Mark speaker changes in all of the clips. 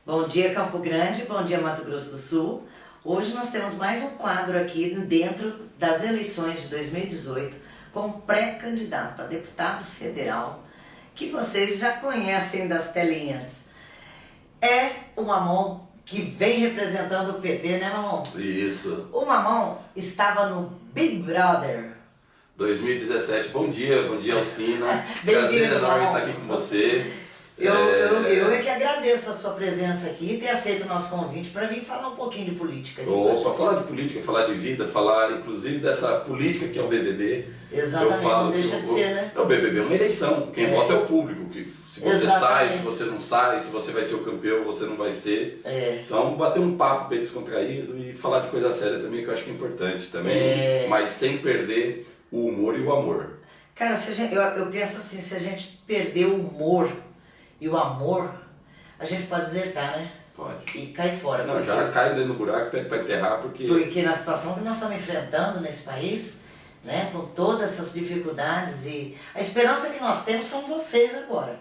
Speaker 1: Bom dia, Campo Grande, bom dia, Mato Grosso do Sul. Hoje nós temos mais um quadro aqui dentro das eleições de 2018 com pré-candidato a deputado federal, que vocês já conhecem das telinhas. É o Mamon, que vem representando o PT, né, Mamon?
Speaker 2: Isso.
Speaker 1: O Mamon estava no Big Brother
Speaker 2: 2017. Bom dia, Alcina.
Speaker 1: Bem-vindo,
Speaker 2: Prazer enorme
Speaker 1: Mamon.
Speaker 2: estar aqui com você.
Speaker 1: Eu é que agradeço a sua presença aqui e ter aceito o nosso convite para vir falar um pouquinho de política.
Speaker 2: Opa, falar de política, falar de vida, falar inclusive dessa política que é o BBB.
Speaker 1: Exatamente, não deixa de ser, né?
Speaker 2: O BBB é uma eleição, quem vota é o público. Se você sai, se você não sai, se você vai ser o campeão, você não vai ser. Então, bater um papo bem descontraído e falar de coisa séria também, que eu acho que é importante também, mas sem perder o humor e o amor.
Speaker 1: Cara, eu penso assim, se a gente perder o humor e o amor, a gente pode desertar, né?
Speaker 2: Pode.
Speaker 1: E cair fora.
Speaker 2: Não, já cai dentro do buraco, pede para enterrar,
Speaker 1: Porque na situação que nós estamos enfrentando nesse país, né, com todas essas dificuldades, e a esperança que nós temos são vocês agora.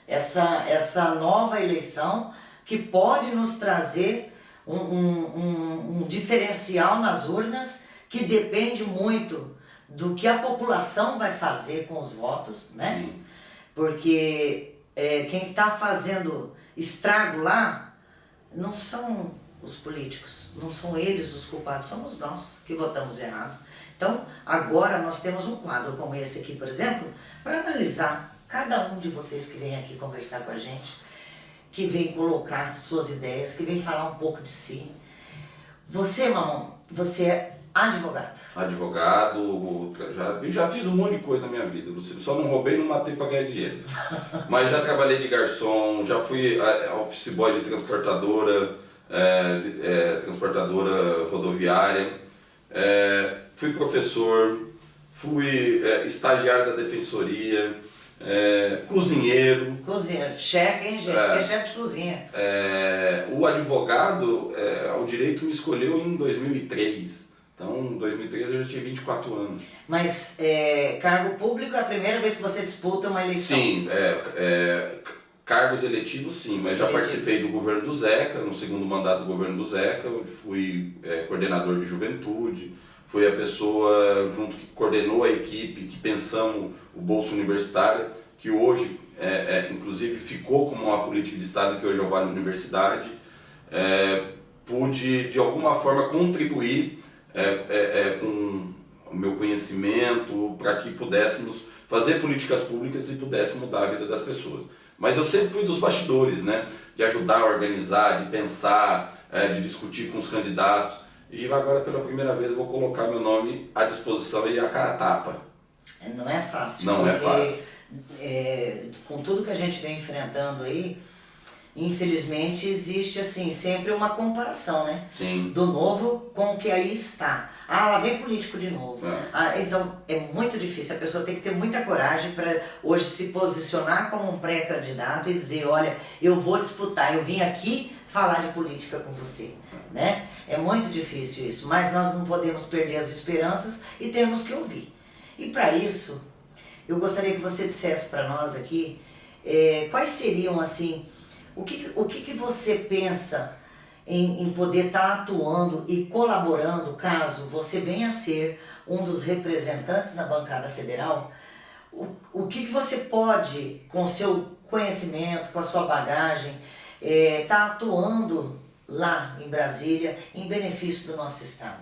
Speaker 1: Essa nova eleição que pode nos trazer um diferencial nas urnas que depende muito do que a população vai fazer com os votos, né?
Speaker 2: Sim.
Speaker 1: Porque quem está fazendo estrago lá não são os políticos, não são eles os culpados, somos nós que votamos errado. Então, agora nós temos um quadro como esse aqui, por exemplo, para analisar cada um de vocês que vem aqui conversar com a gente, que vem colocar suas ideias, que vem falar um pouco de si. Você, Mamon, você é advogado.
Speaker 2: Advogado, já fiz um monte de coisa na minha vida, só não roubei e não matei para ganhar dinheiro. Mas já trabalhei de garçom, já fui office boy de transportadora, transportadora rodoviária, fui professor, fui estagiário da defensoria, cozinheiro.
Speaker 1: Cozinheiro, chefe, hein, gente? Você é chefe de cozinha.
Speaker 2: O advogado, o direito me escolheu em 2003. Então, em 2013 eu já tinha 24 anos.
Speaker 1: Mas cargo público é a primeira vez que você disputa uma eleição?
Speaker 2: Sim, cargos eletivos sim, mas já participei do governo do Zeca, no segundo mandato do governo do Zeca, onde fui coordenador de juventude, fui a pessoa junto que coordenou a equipe, que pensamos o Bolsa Universitário, que hoje, inclusive, ficou como uma política de Estado, que hoje é o Vale Universidade. Pude, de alguma forma, contribuir com o meu conhecimento para que pudéssemos fazer políticas públicas e pudéssemos mudar a vida das pessoas. Mas eu sempre fui dos bastidores, né? De ajudar a organizar, de pensar, de discutir com os candidatos. E agora, pela primeira vez, eu vou colocar meu nome à disposição e a cara a tapa.
Speaker 1: Não é fácil.
Speaker 2: Não é fácil.
Speaker 1: Com tudo que a gente vem enfrentando aí, infelizmente existe assim sempre uma comparação, né?
Speaker 2: Sim.
Speaker 1: Do novo com o que aí está. Lá vem político de novo. Então é muito difícil, a pessoa tem que ter muita coragem para hoje se posicionar como um pré-candidato e dizer, olha, eu vou disputar, eu vim aqui falar de política com você, né? É muito difícil isso, mas nós não podemos perder as esperanças e temos que ouvir. E para isso, eu gostaria que você dissesse para nós aqui quais seriam assim, o que você pensa em poder estar atuando e colaborando caso você venha a ser um dos representantes na bancada federal? O que você pode, com o seu conhecimento, com a sua bagagem, estar atuando lá em Brasília em benefício do nosso estado?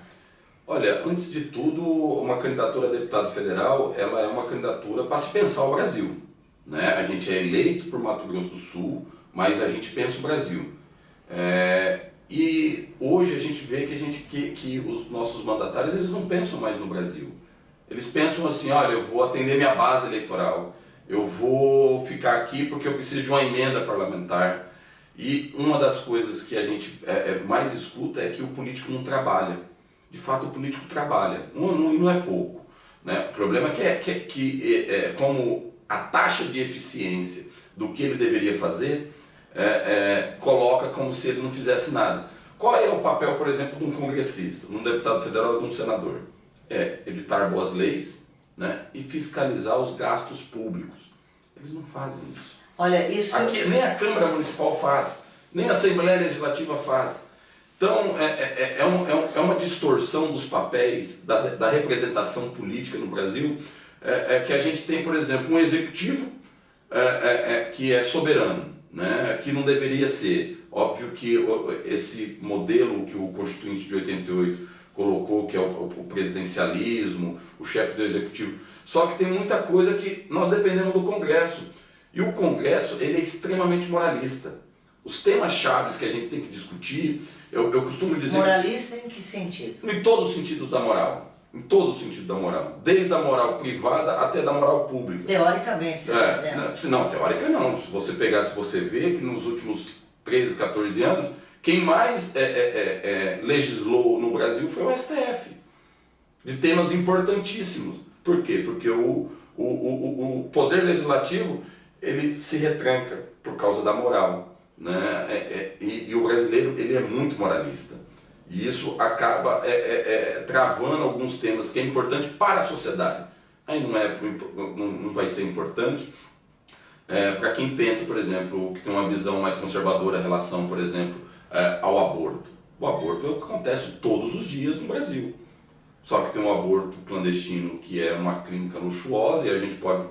Speaker 2: Olha, antes de tudo, uma candidatura a deputado federal, ela é uma candidatura para se pensar o Brasil, né? A gente é eleito por Mato Grosso do Sul, mas a gente pensa o Brasil. E hoje a gente vê que os nossos mandatários eles não pensam mais no Brasil. Eles pensam assim, olha, eu vou atender minha base eleitoral, eu vou ficar aqui porque eu preciso de uma emenda parlamentar. E uma das coisas que a gente mais escuta é que o político não trabalha. De fato, o político trabalha, não é pouco, né? O problema é que como a taxa de eficiência do que ele deveria fazer, coloca como se ele não fizesse nada. Qual é o papel, por exemplo, de um congressista, de um deputado federal ou de um senador? Editar boas leis, né, e fiscalizar os gastos públicos. Eles não fazem isso.
Speaker 1: Olha, isso...
Speaker 2: Aqui, nem a Câmara Municipal faz. nem a Assembleia Legislativa faz. Então, é uma distorção dos papéis da representação política no Brasil, que a gente tem, por exemplo, um executivo que é soberano, né, que não deveria ser. Óbvio que esse modelo que o Constituinte de 88 colocou, que é o presidencialismo, o chefe do executivo, só que tem muita coisa que nós dependemos do Congresso. E o Congresso, ele é extremamente moralista. Os temas chaves que a gente tem que discutir, eu costumo dizer...
Speaker 1: Moralista em que sentido?
Speaker 2: Em todos os sentidos da moral. Em todo o sentido da moral. Desde a moral privada até da moral pública.
Speaker 1: Teoricamente, você está dizendo.
Speaker 2: Não, teórica não. Se você pegar, se você vê que nos últimos 13, 14 anos, quem mais legislou no Brasil foi o STF. De temas importantíssimos. Por quê? Porque o poder legislativo, ele se retranca por causa da moral, né? E o brasileiro, ele é muito moralista. E isso acaba travando alguns temas que é importante para a sociedade. Aí não vai ser importante para quem pensa, por exemplo, que tem uma visão mais conservadora em relação, por exemplo, ao aborto. O aborto é o que acontece todos os dias no Brasil. Só que tem um aborto clandestino que é uma clínica luxuosa, e a gente pode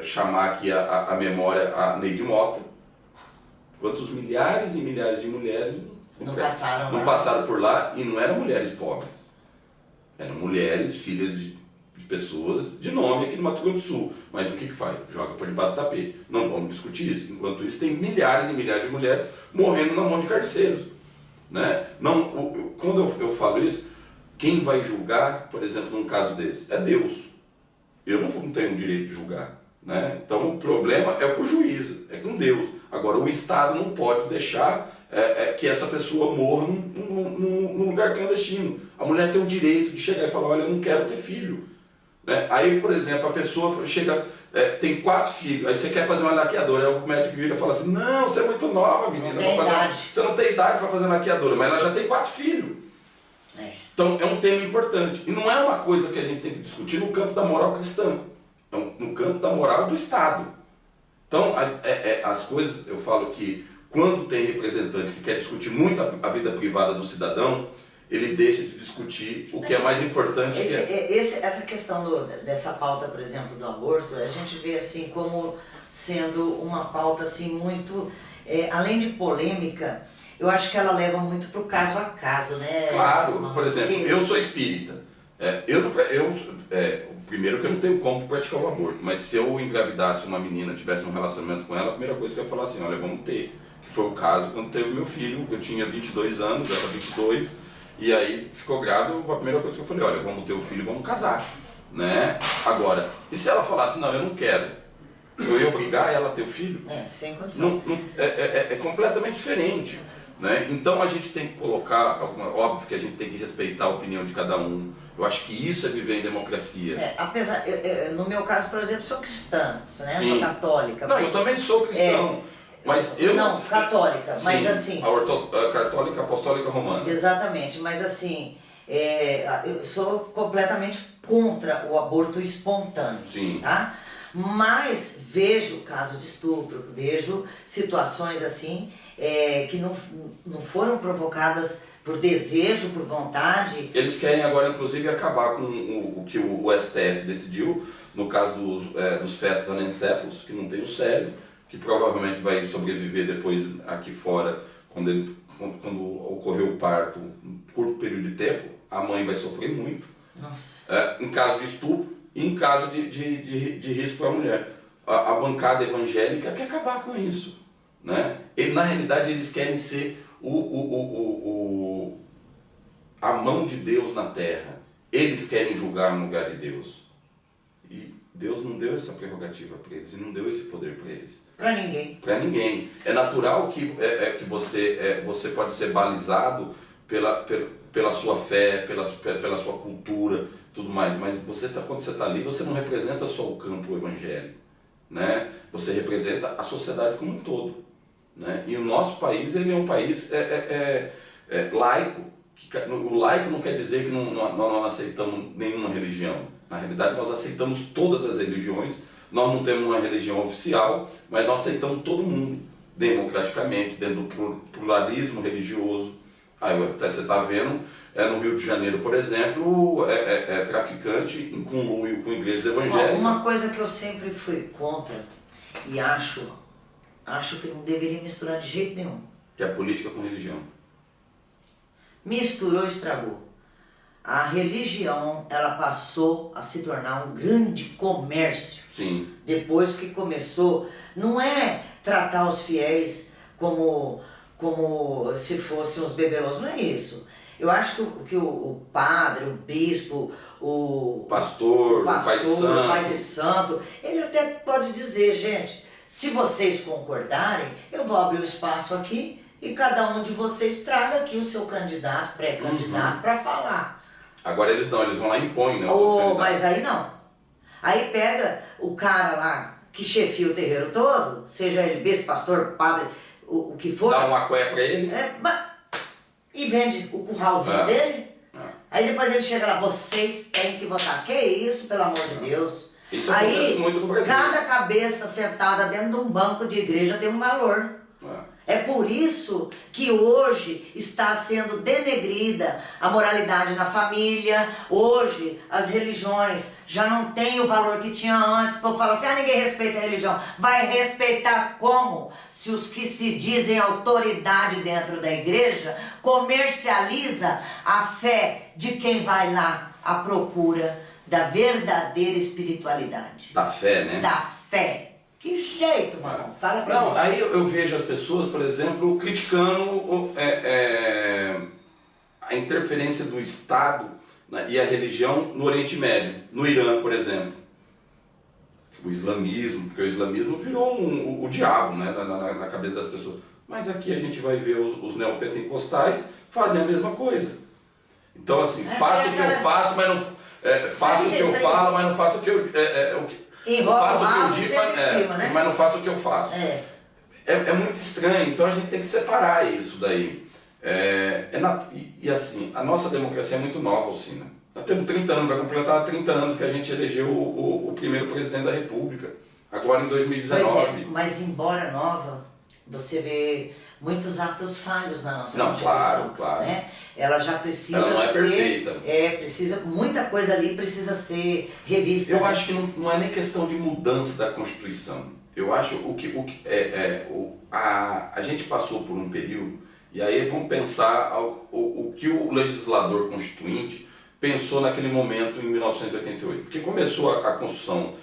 Speaker 2: chamar aqui a memória a Neide Mota. Quantos milhares e milhares de mulheres não passaram por lá, e não eram mulheres pobres. Eram mulheres, filhas de pessoas de nome aqui no Mato Grosso do Sul. Mas o que faz? Joga por debaixo do tapete. Não vamos discutir isso. Enquanto isso, tem milhares e milhares de mulheres morrendo na mão de carniceiros. Né? Quando eu falo isso, quem vai julgar, por exemplo, num caso desse? É Deus. Eu não tenho o direito de julgar. Né? Então o problema é com o juízo, é com Deus. Agora, o Estado não pode deixar que essa pessoa morra num lugar clandestino. A mulher tem o direito de chegar e falar, olha, eu não quero ter filho. Né? Aí, por exemplo, a pessoa chega, tem 4 filhos, aí você quer fazer uma laqueadora, aí o médico vira e fala assim, não, você é muito nova, menina, você não tem idade para fazer laqueadora, mas ela já tem 4 filhos. Então é um tema importante. E não é uma coisa que a gente tem que discutir no campo da moral cristã, no campo da moral do Estado. Então as coisas, eu falo que quando tem representante que quer discutir muito a vida privada do cidadão, ele deixa de discutir o que é mais importante.
Speaker 1: Essa questão dessa pauta, por exemplo, do aborto, a gente vê assim como sendo uma pauta assim muito, além de polêmica, eu acho que ela leva muito para o caso a caso, né?
Speaker 2: Claro, por exemplo, eu sou espírita. Primeiro que eu não tenho como praticar o aborto, mas se eu engravidasse uma menina, tivesse um relacionamento com ela, a primeira coisa que eu ia falar assim, olha, vamos ter. Que foi o caso quando teve meu filho, eu tinha 22 anos, ela 22, e aí ficou grávida, a primeira coisa que eu falei, olha, vamos ter o filho, vamos casar. Né? Agora, e se ela falasse, não, eu não quero, eu ia obrigar ela a ter o filho?
Speaker 1: Sem condição.
Speaker 2: É completamente diferente. Né? Então a gente tem que colocar, óbvio que a gente tem que respeitar a opinião de cada um. Eu acho que isso é viver em democracia.
Speaker 1: Apesar, no meu caso, por exemplo, sou cristã, né? Sou católica.
Speaker 2: Não, mas, eu também sou cristão. Mas eu
Speaker 1: não, católica, mas
Speaker 2: sim,
Speaker 1: assim...
Speaker 2: A católica apostólica romana.
Speaker 1: Exatamente, mas assim, eu sou completamente contra o aborto espontâneo.
Speaker 2: Sim.
Speaker 1: Tá? Mas vejo caso de estupro, vejo situações assim que não foram provocadas por desejo, por vontade.
Speaker 2: Eles querem agora, inclusive, acabar com o que o STF decidiu, no caso dos fetos anencéfalos, que não tem o cérebro, que provavelmente vai sobreviver depois aqui fora, quando ocorreu o parto, um curto período de tempo, a mãe vai sofrer muito.
Speaker 1: Nossa.
Speaker 2: Em caso de estupro e em caso de risco para a mulher. A bancada evangélica quer acabar com isso. Né? Na realidade, eles querem ser a mão de Deus na terra. Eles querem julgar no lugar de Deus. E Deus não deu essa prerrogativa para eles, e não deu esse poder para eles.
Speaker 1: Para ninguém.
Speaker 2: Para ninguém. É natural que você pode ser balizado pela sua fé, pela sua cultura, tudo mais. Mas quando você está ali, você não representa só o campo evangélico. Né? Você representa a sociedade como um todo. Né? E o nosso país, ele é um país laico. O laico não quer dizer que nós não aceitamos nenhuma religião. Na realidade, nós aceitamos todas as religiões. Nós não temos uma religião oficial, mas nós aceitamos todo mundo. democraticamente, dentro do pluralismo religioso. Aí você está vendo, no Rio de Janeiro, por exemplo, traficante em conluio com igrejas evangélicas.
Speaker 1: Uma coisa que eu sempre fui contra e acho que não deveria misturar de jeito nenhum.
Speaker 2: Que é a política com religião.
Speaker 1: Misturou, estragou. A religião, ela passou a se tornar um grande comércio.
Speaker 2: Sim.
Speaker 1: Depois que começou, não é tratar os fiéis como se fossem os bebelões, não é isso. Eu acho que o padre, o bispo, o
Speaker 2: pastor,
Speaker 1: o pai de santo, ele até pode dizer, gente, se vocês concordarem, eu vou abrir um espaço aqui e cada um de vocês traga aqui o seu candidato, pré-candidato, para falar.
Speaker 2: Agora eles vão lá e impõem, né?
Speaker 1: Mas aí não. Aí pega o cara lá que chefia o terreiro todo, seja ele bispo, pastor, padre, o que for.
Speaker 2: Dá uma cueca pra ele.
Speaker 1: E vende o curralzinho dele. Aí depois ele chega lá, vocês têm que votar. Que isso, pelo amor de Deus.
Speaker 2: Isso acontece muito no Brasil.
Speaker 1: Cada cabeça sentada dentro de um banco de igreja tem um valor. É por isso que hoje está sendo denegrida a moralidade na família. Hoje as religiões já não têm o valor que tinha antes. O povo fala assim, ninguém respeita a religião. Vai respeitar como? Se os que se dizem autoridade dentro da igreja comercializa a fé de quem vai lá à procura da verdadeira espiritualidade.
Speaker 2: Da fé, né?
Speaker 1: Da fé. Que jeito, mano? Fala pra mim.
Speaker 2: Aí eu vejo as pessoas, por exemplo, criticando a interferência do Estado, né, e a religião no Oriente Médio, no Irã, por exemplo. O islamismo, porque o islamismo virou o diabo, né, na cabeça das pessoas. Mas aqui a gente vai ver os neopentecostais fazem a mesma coisa. Então, assim, faço o que eu faço, mas não faço o que eu falo, mas não faço o que eu
Speaker 1: faço o que eu digo,
Speaker 2: mas não faço o que eu faço. É muito estranho, então a gente tem que separar isso daí. E assim, a nossa democracia é muito nova, Alcina. Nós temos 30 anos, vai completar 30 anos que a gente elegeu o primeiro presidente da República, agora em 2019.
Speaker 1: Mas embora nova, você vê muitos atos falhos na nossa
Speaker 2: Constituição. Claro.
Speaker 1: Né? Ela já precisa
Speaker 2: ela não é perfeita.
Speaker 1: Muita coisa ali precisa ser revista.
Speaker 2: Eu acho que não é nem questão de mudança da Constituição. Eu acho a gente passou por um período, e aí vamos pensar o que o legislador constituinte pensou naquele momento em 1988. Porque começou a construção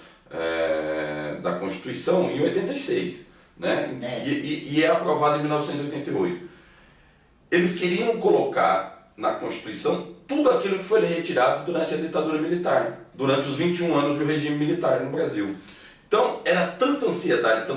Speaker 2: da Constituição em 86. Né? E é aprovado em 1988. Eles queriam colocar na Constituição tudo aquilo que foi retirado durante a ditadura militar, durante os 21 anos do regime militar no Brasil. Então era tanta ansiedade,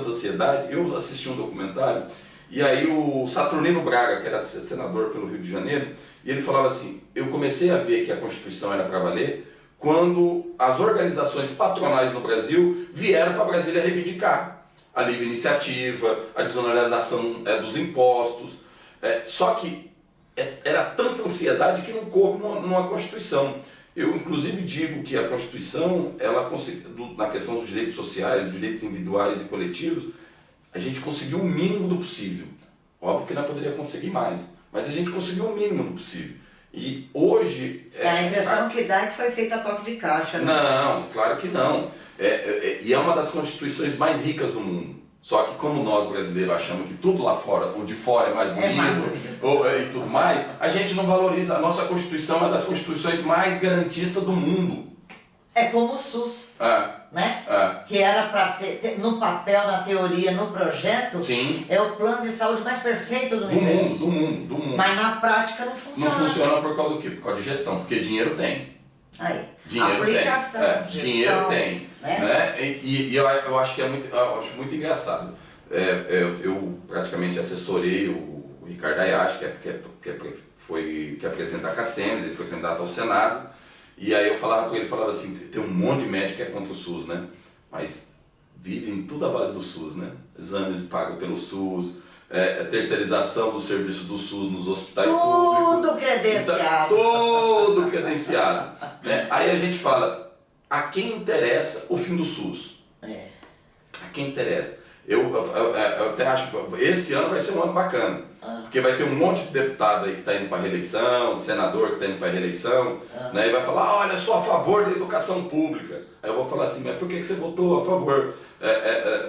Speaker 2: eu assisti um documentário, e aí o Saturnino Braga, que era senador pelo Rio de Janeiro, e ele falava assim, eu comecei a ver que a Constituição era para valer quando as organizações patronais no Brasil vieram para Brasília reivindicar a livre iniciativa, a desonorização dos impostos, só que era tanta ansiedade que não coube numa Constituição. Eu inclusive digo que a Constituição, na questão dos direitos sociais, dos direitos individuais e coletivos, a gente conseguiu o mínimo do possível. Óbvio que não poderia conseguir mais, mas a gente conseguiu o mínimo do possível. E hoje...
Speaker 1: a impressão que dá é que foi feita a toque de caixa, né?
Speaker 2: Não, claro que não. E é uma das constituições mais ricas do mundo. Só que como nós brasileiros achamos que tudo lá fora, o de fora é mais bonito, e tudo mais, a gente não valoriza. A nossa Constituição é uma das constituições mais garantistas do mundo.
Speaker 1: É como o SUS, né? Que era para ser, no papel, na teoria, no projeto,
Speaker 2: sim,
Speaker 1: é o plano de saúde mais perfeito do universo.
Speaker 2: Do mundo.
Speaker 1: Mas na prática não funciona.
Speaker 2: Não funciona por causa do quê? Por causa de gestão, porque dinheiro tem. Dinheiro
Speaker 1: aplicação,
Speaker 2: tem.
Speaker 1: gestão,
Speaker 2: dinheiro tem.
Speaker 1: Né?
Speaker 2: E eu acho que eu acho muito engraçado. Eu praticamente assessorei o Ricardo Ayashi, que é presidente da CACEMES, ele foi candidato ao Senado. E aí eu falava para ele, assim, tem um monte de médico que é contra o SUS, né? Mas vivem tudo à base do SUS, né? Exames pagos pelo SUS, terceirização do serviço do SUS nos hospitais públicos.
Speaker 1: Tudo credenciado.
Speaker 2: Tudo credenciado. Né? Aí a gente fala, a quem interessa o fim do SUS? A quem interessa? Eu até acho que esse ano vai ser um ano bacana, porque vai ter um monte de deputado aí que está indo para reeleição, senador que está indo para reeleição, né, e vai falar, olha, eu sou a favor da educação pública. Aí eu vou falar assim, mas por que você votou a favor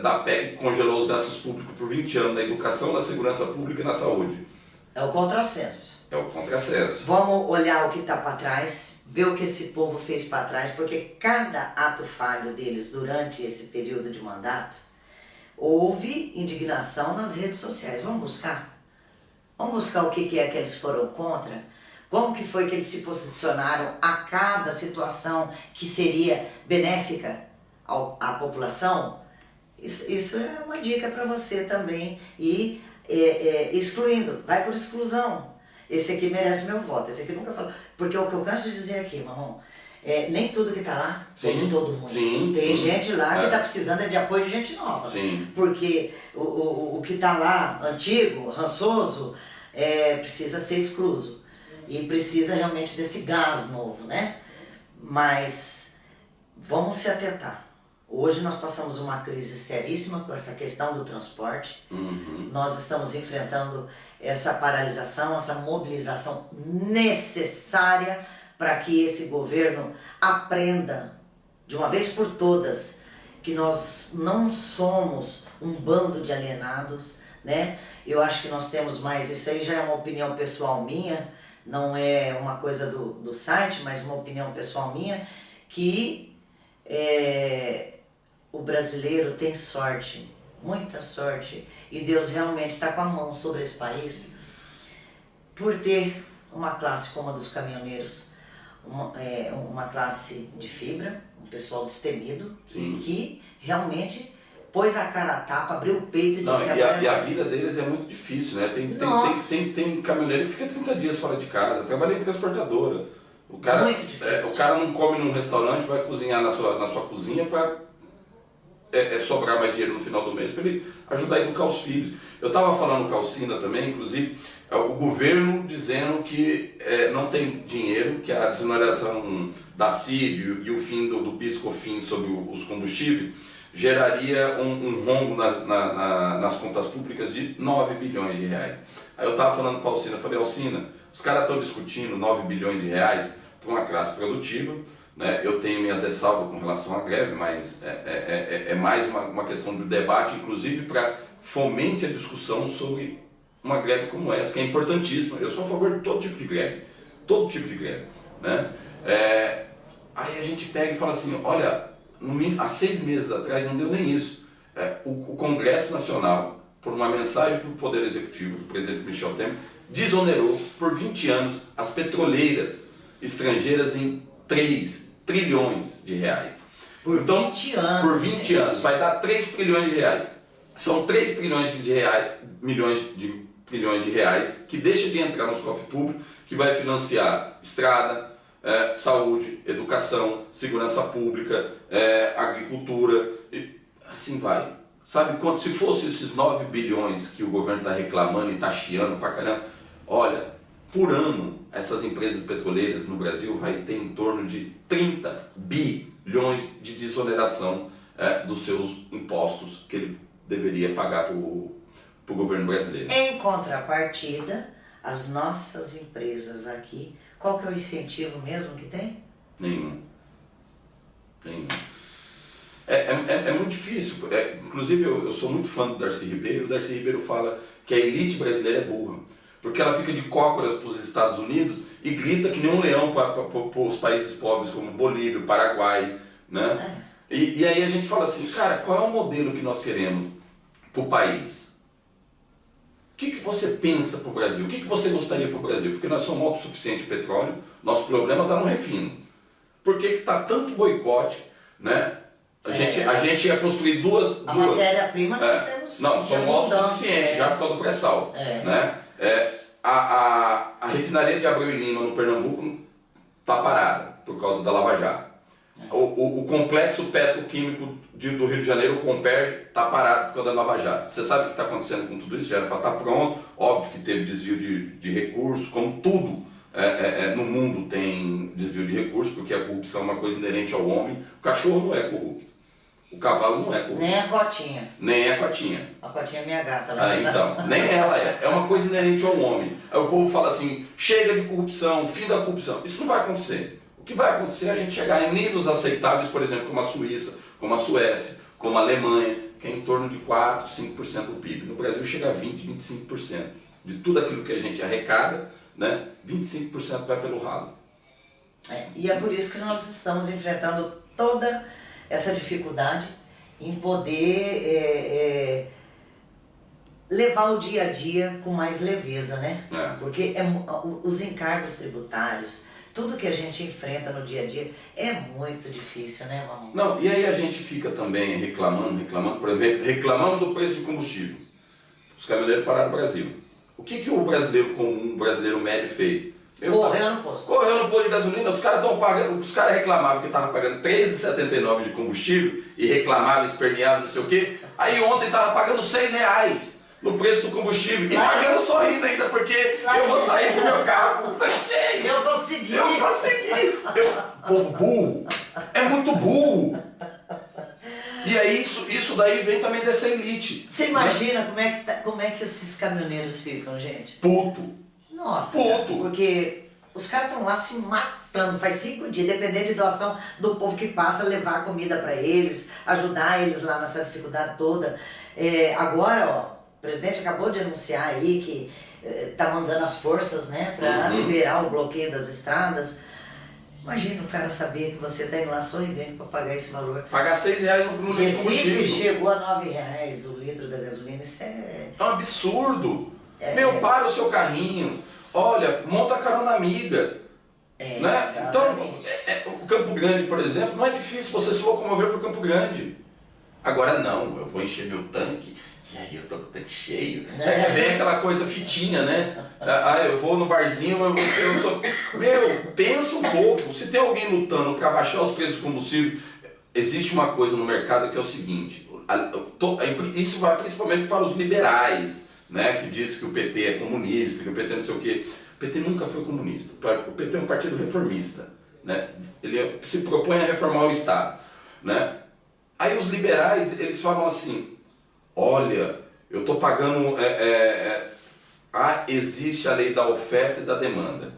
Speaker 2: da PEC que congelou os gastos públicos por 20 anos na educação, na segurança pública e na saúde?
Speaker 1: É o contrassenso.
Speaker 2: É o contrassenso.
Speaker 1: Vamos olhar o que está para trás, ver o que esse povo fez para trás, porque cada ato falho deles durante esse período de mandato, houve indignação nas redes sociais. Vamos buscar? Vamos buscar o que é que eles foram contra? Como que foi que eles se posicionaram a cada situação que seria benéfica à população? Isso é uma dica para você também. E excluindo, vai por exclusão. Esse aqui merece meu voto, esse aqui nunca falou. Porque o que eu canso de dizer aqui, mamão, nem tudo que está lá é de todo mundo.
Speaker 2: Sim,
Speaker 1: tem
Speaker 2: sim.
Speaker 1: gente lá que está precisando de apoio de gente nova.
Speaker 2: Sim.
Speaker 1: Porque o que está lá, antigo, rançoso, precisa ser excluso. E precisa realmente desse gás novo, né? Mas vamos se atentar. Hoje nós passamos uma crise seríssima com essa questão do transporte. Nós estamos enfrentando essa paralisação, essa mobilização necessária para que esse governo aprenda, de uma vez por todas, que nós não somos um bando de alienados, né? Eu acho que nós temos mais, isso aí já é uma opinião pessoal minha, não é uma coisa do site, mas uma opinião pessoal minha, que o brasileiro tem sorte, muita sorte, e Deus realmente está com a mão sobre esse país, por ter uma classe como a dos caminhoneiros, uma classe de fibra, um pessoal destemido, que realmente pôs a cara a tapa, abriu o peito e disse...
Speaker 2: E a vida deles é muito difícil, né? Tem caminhoneiro que fica 30 dias fora de casa. Trabalhei em transportadora.
Speaker 1: Muito difícil.
Speaker 2: O cara não come num restaurante, vai cozinhar na sua cozinha para sobrar mais dinheiro no final do mês para ele ajudar a educar os filhos. Eu estava falando com a Alcina também, inclusive, o governo dizendo que não tem dinheiro, que a desoneração da CID e o fim do PIS/COFINS sobre os combustíveis geraria um rombo nas contas públicas de 9 bilhões de reais. Aí eu estava falando para a Alcina, falei, Alcina, os caras estão discutindo 9 bilhões de reais para uma classe produtiva, né? Eu tenho minhas ressalvas com relação à greve, mas é mais uma questão de debate, inclusive para fomente a discussão sobre uma greve como essa, que é importantíssima. Eu sou a favor de todo tipo de greve, né? Aí a gente pega e fala assim, olha, há 6 meses atrás não deu nem isso. O Congresso Nacional, por uma mensagem para o Poder Executivo do presidente Michel Temer, desonerou por 20 anos as petroleiras estrangeiras em 3 trilhões de reais.
Speaker 1: Por 20 anos.
Speaker 2: Por 20 anos, vai dar 3 trilhões de reais. São 3 trilhões de reais, trilhões de reais que deixa de entrar nos cofres públicos, que vai financiar estrada, saúde, educação, segurança pública, agricultura, e assim vai. Sabe quanto? Se fosse esses 9 bilhões que o governo está reclamando e está chiando pra caramba, olha, por ano essas empresas petroleiras no Brasil vai ter em torno de 30 bilhões de desoneração dos seus impostos que ele deveria pagar para o governo brasileiro.
Speaker 1: Em contrapartida, as nossas empresas aqui, qual que é o incentivo mesmo que tem?
Speaker 2: Nenhum. É muito difícil. Inclusive eu sou muito fã do Darcy Ribeiro. O Darcy Ribeiro fala que a elite brasileira é burra, porque ela fica de cócoras para os Estados Unidos e grita que nem um leão para os países pobres como Bolívia, Paraguai, né? E aí a gente fala assim, cara, qual é o modelo que nós queremos para o país? O que você pensa para o Brasil? O que você gostaria para o Brasil? Porque nós somos autossuficientes em petróleo, nosso problema está no refino. Por que está tanto boicote, né? A gente ia construir duas...
Speaker 1: matéria-prima nós temos...
Speaker 2: Não, somos autossuficientes já por causa do pré-sal. Né? A refinaria de Abreu e Lima no Pernambuco está parada por causa da Lava Jato. O complexo petroquímico do Rio de Janeiro, o Comperj, está parado por causa da Lava Jato. Você sabe o que está acontecendo com tudo isso? Já era para estar pronto. Óbvio que teve desvio de recursos, como tudo no mundo tem desvio de recursos, porque a corrupção é uma coisa inerente ao homem. O cachorro não é corrupto. O cavalo não é corrupto.
Speaker 1: Nem a Cotinha.
Speaker 2: Nem a Cotinha.
Speaker 1: A Cotinha é minha gata, né?
Speaker 2: Então, nem ela é. É uma coisa inerente ao homem. Aí o povo fala assim, chega de corrupção, fim da corrupção. Isso não vai acontecer. O que vai acontecer é a gente chegar em níveis aceitáveis, por exemplo, como a Suíça, como a Suécia, como a Alemanha, que é em torno de 4, 5% do PIB. No Brasil chega a 20, 25%. De tudo aquilo que a gente arrecada, né, 25% vai pelo ralo.
Speaker 1: E é por isso que nós estamos enfrentando toda essa dificuldade em poder levar o dia a dia com mais leveza, né? Porque os encargos tributários, tudo que a gente enfrenta no dia a dia é muito difícil, né, mamãe?
Speaker 2: Não, e aí a gente fica também reclamando, por exemplo, reclamando do preço de combustível. Os caminhoneiros pararam no Brasil. O que o brasileiro comum, o brasileiro médio fez?
Speaker 1: Correu no posto.
Speaker 2: Correu no posto de gasolina, os caras estão pagando, os caras reclamavam que estavam pagando R$13,79 de combustível e reclamavam, esperneavam, não sei o quê. Aí ontem estava pagando R$6 no preço do combustível e pagando sorrindo ainda, porque eu vou sair com meu carro, tá cheio.
Speaker 1: Eu consegui.
Speaker 2: Povo burro, é muito burro. E aí isso daí vem também dessa elite.
Speaker 1: Você imagina como é que esses caminhoneiros ficam, gente?
Speaker 2: Puto.
Speaker 1: Nossa, cara, porque os caras estão lá se matando, faz 5 dias, dependendo de doação do povo que passa, levar a comida para eles, ajudar eles lá nessa dificuldade toda. Agora, ó, o presidente acabou de anunciar aí que tá mandando as forças, né, para liberar o bloqueio das estradas. Imagina o cara saber que você tá indo lá sorridente para pagar esse valor.
Speaker 2: Pagar R$6 no litro de combustível.
Speaker 1: Recife chegou a R$9 o litro da gasolina, isso é
Speaker 2: um absurdo. Para o seu carrinho, olha, monta a carona amiga. Né? Então, o Campo Grande, por exemplo, não é difícil você se locomover para o Campo Grande. Agora não, eu vou encher meu tanque, e aí eu tô com o tanque cheio. Vem aquela coisa fitinha, né? Eu vou no barzinho, eu sou... pensa um pouco, se tem alguém lutando para baixar os preços do combustível, existe uma coisa no mercado que é o seguinte, isso vai principalmente para os liberais, né, que diz que o PT é comunista, que o PT não sei o quê. O PT nunca foi comunista. O PT é um partido reformista, né? Ele se propõe a reformar o Estado, né? Aí os liberais, eles falam assim, olha, eu estou pagando... existe a lei da oferta e da demanda.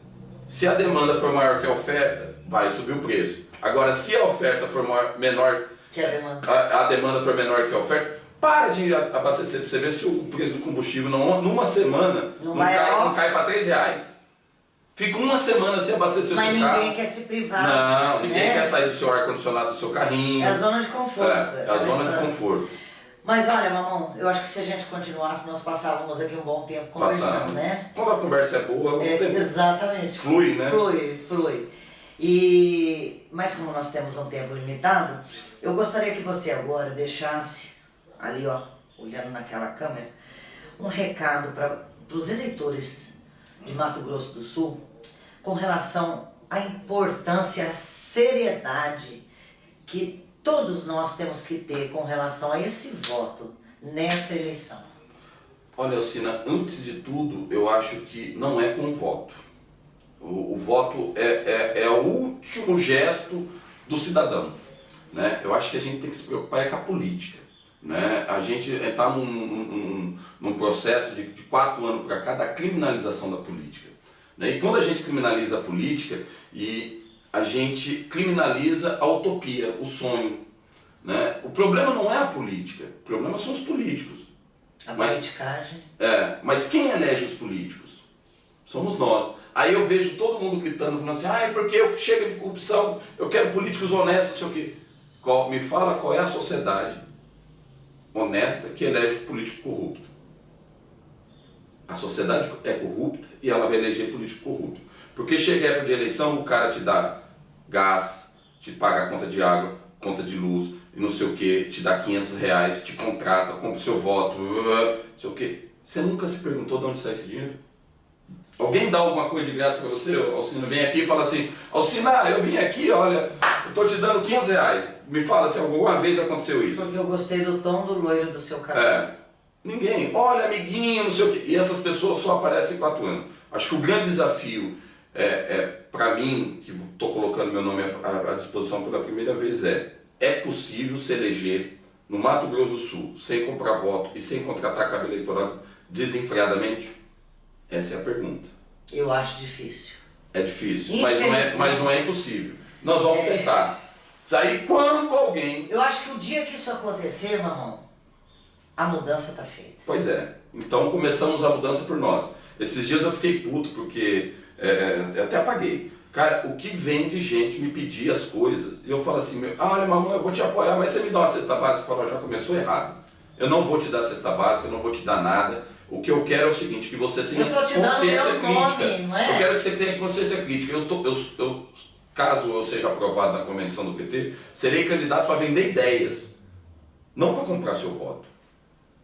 Speaker 2: Se a demanda for maior que a oferta, vai subir o preço. Agora, se a oferta for menor
Speaker 1: que
Speaker 2: a demanda for menor que a oferta, para de abastecer para você ver se o preço do combustível numa semana não cai para R$3. Fica uma semana sem abastecer o seu carro.
Speaker 1: Mas ninguém quer se privar.
Speaker 2: Não, ninguém quer sair do seu ar-condicionado do seu carrinho.
Speaker 1: É a zona de conforto.
Speaker 2: É a zona de conforto.
Speaker 1: Mas olha, mamão, eu acho que se a gente continuasse, nós passávamos aqui um bom tempo conversando, né?
Speaker 2: Quando a conversa é boa, o tempo
Speaker 1: exatamente.
Speaker 2: Flui, né?
Speaker 1: Flui. Mas como nós temos um tempo limitado, eu gostaria que você agora deixasse ali, ó, olhando naquela câmera, um recado para os eleitores de Mato Grosso do Sul com relação à importância, à seriedade que todos nós temos que ter com relação a esse voto nessa eleição.
Speaker 2: Olha, Alcina, antes de tudo, eu acho que não é com o voto. O voto é o último gesto do cidadão, né? Eu acho que a gente tem que se preocupar com a política. Né? A gente está num processo de 4 anos para cá da criminalização da política. Né? E quando a gente criminaliza a política, a gente criminaliza a utopia, o sonho. Né? O problema não é a política, o problema são os políticos.
Speaker 1: A politicagem.
Speaker 2: Mas quem elege os políticos? Somos nós. Aí eu vejo todo mundo gritando, falando assim, porque eu chego de corrupção, eu quero políticos honestos, não sei o quê. Me fala qual é a sociedade honesta que elege o político corrupto. A sociedade é corrupta e ela vai eleger político corrupto. Porque chega a época de eleição, o cara te dá gás, te paga a conta de água, conta de luz e não sei o que, te dá R$500, te contrata, compra o seu voto, não sei o que. Você nunca se perguntou de onde sai esse dinheiro? Alguém dá alguma coisa de graça para você? Alcina vem aqui e fala assim, Alcina, eu vim aqui, olha, eu estou te dando R$500. Me fala se alguma vez aconteceu isso.
Speaker 1: Porque eu gostei do tom do loiro do seu cabelo.
Speaker 2: Ninguém. Olha, amiguinho, não sei o quê. E essas pessoas só aparecem em 4 anos. Acho que o grande desafio, para mim, que estou colocando meu nome à disposição pela primeira vez, é possível se eleger no Mato Grosso do Sul sem comprar voto e sem contratar cabo eleitoral desenfreadamente? Essa é a pergunta.
Speaker 1: Eu acho difícil.
Speaker 2: É difícil, mas não é impossível. Nós vamos tentar. Sair quando alguém...
Speaker 1: Eu acho que o dia que isso acontecer, mamão, a mudança está feita.
Speaker 2: Pois é. Então começamos a mudança por nós. Esses dias eu fiquei puto porque... eu até apaguei. Cara, o que vem de gente me pedir as coisas, e eu falo assim, olha mamãe, eu vou te apoiar, mas você me dá uma cesta básica? Eu falo, já começou errado. Eu não vou te dar cesta básica, eu não vou te dar nada. O que eu quero é o seguinte, que você tenha consciência crítica.
Speaker 1: Não é?
Speaker 2: Eu quero que você tenha consciência crítica. Caso eu seja aprovado na convenção do PT, serei candidato para vender ideias, não para comprar seu voto.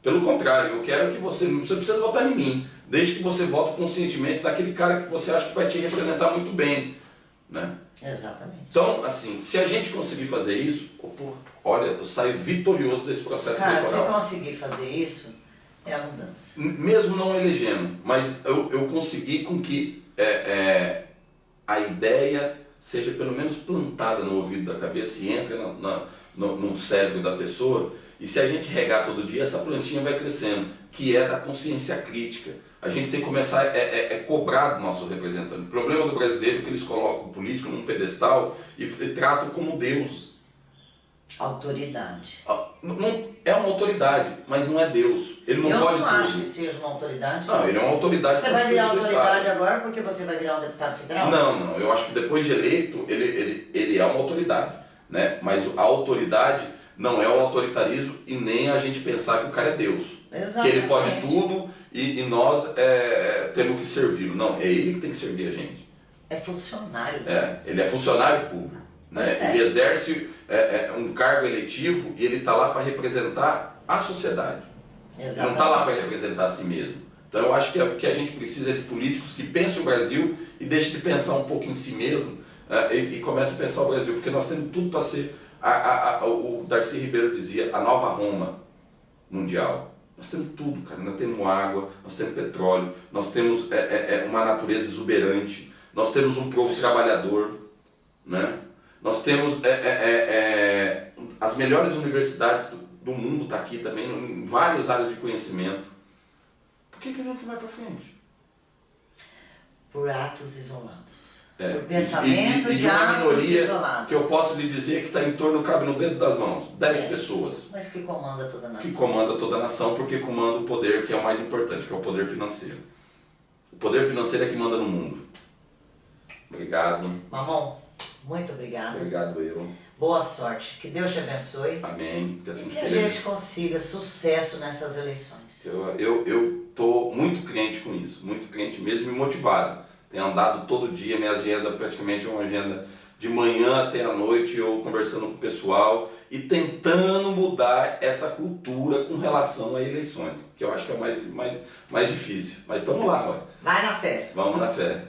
Speaker 2: Pelo contrário, eu quero que você precisa votar em mim, desde que você vote conscientemente naquele cara que você acha que vai te representar muito bem, né?
Speaker 1: Exatamente.
Speaker 2: Então, assim, se a gente conseguir fazer isso, olha, eu saio vitorioso desse processo eleitoral.
Speaker 1: Se conseguir fazer isso, é a mudança.
Speaker 2: Mesmo não elegendo, mas eu consegui com que a ideia seja pelo menos plantada no ouvido da cabeça e entre no cérebro da pessoa, e se a gente regar todo dia, essa plantinha vai crescendo, que é da consciência crítica. A gente tem que começar a cobrar do nosso representante. O problema do brasileiro é que eles colocam o político num pedestal e tratam como Deus.
Speaker 1: Autoridade.
Speaker 2: Não, é uma autoridade, mas não é Deus. Ele não pode.
Speaker 1: Eu não acho que seja uma autoridade.
Speaker 2: Não, ele é uma autoridade.
Speaker 1: Você vai virar autoridade agora porque você vai virar um deputado federal?
Speaker 2: Não. Eu acho que depois de eleito, ele é uma autoridade, né? Mas a autoridade não é o autoritarismo e nem a gente pensar que o cara é Deus.
Speaker 1: Exatamente.
Speaker 2: Que ele pode tudo e nós temos que servi-lo. Não, é ele que tem que servir a gente.
Speaker 1: É funcionário.
Speaker 2: Ele é funcionário público. Né? Ele exerce um cargo eletivo e ele está lá para representar a sociedade.
Speaker 1: Exatamente.
Speaker 2: Ele não está lá para representar a si mesmo. Então eu acho que o que a gente precisa é de políticos que pensem o Brasil e deixem de pensar um pouco em si mesmo e comecem a pensar o Brasil, porque nós temos tudo para ser, o Darcy Ribeiro dizia, a nova Roma mundial. Nós temos tudo, cara. Nós temos água, nós temos petróleo, nós temos uma natureza exuberante, nós temos um povo trabalhador, né? Nós temos as melhores universidades do mundo tá aqui também, em várias áreas de conhecimento. Por que a gente não vai para frente?
Speaker 1: Por atos isolados. Por pensamento de
Speaker 2: uma
Speaker 1: atos
Speaker 2: minoria
Speaker 1: isolados.
Speaker 2: Que eu posso lhe dizer que está em torno, cabe no dedo das mãos, 10 pessoas.
Speaker 1: Mas que comanda toda a nação.
Speaker 2: Que comanda toda a nação, porque comanda o poder que é o mais importante, que é o poder financeiro. O poder financeiro é que manda no mundo. Obrigado.
Speaker 1: Mamão, muito obrigado.
Speaker 2: Obrigado, eu.
Speaker 1: Boa sorte. Que Deus te abençoe.
Speaker 2: Amém. Que assim
Speaker 1: e que a
Speaker 2: seja.
Speaker 1: gente consiga sucesso nessas eleições.
Speaker 2: Eu estou muito crente com isso, muito crente mesmo e motivado. Tenho andado todo dia, minha agenda praticamente é uma agenda de manhã até a noite, eu conversando com o pessoal e tentando mudar essa cultura com relação a eleições, que eu acho que é mais difícil. Mas estamos lá, ué.
Speaker 1: Vai na fé.
Speaker 2: Vamos na fé.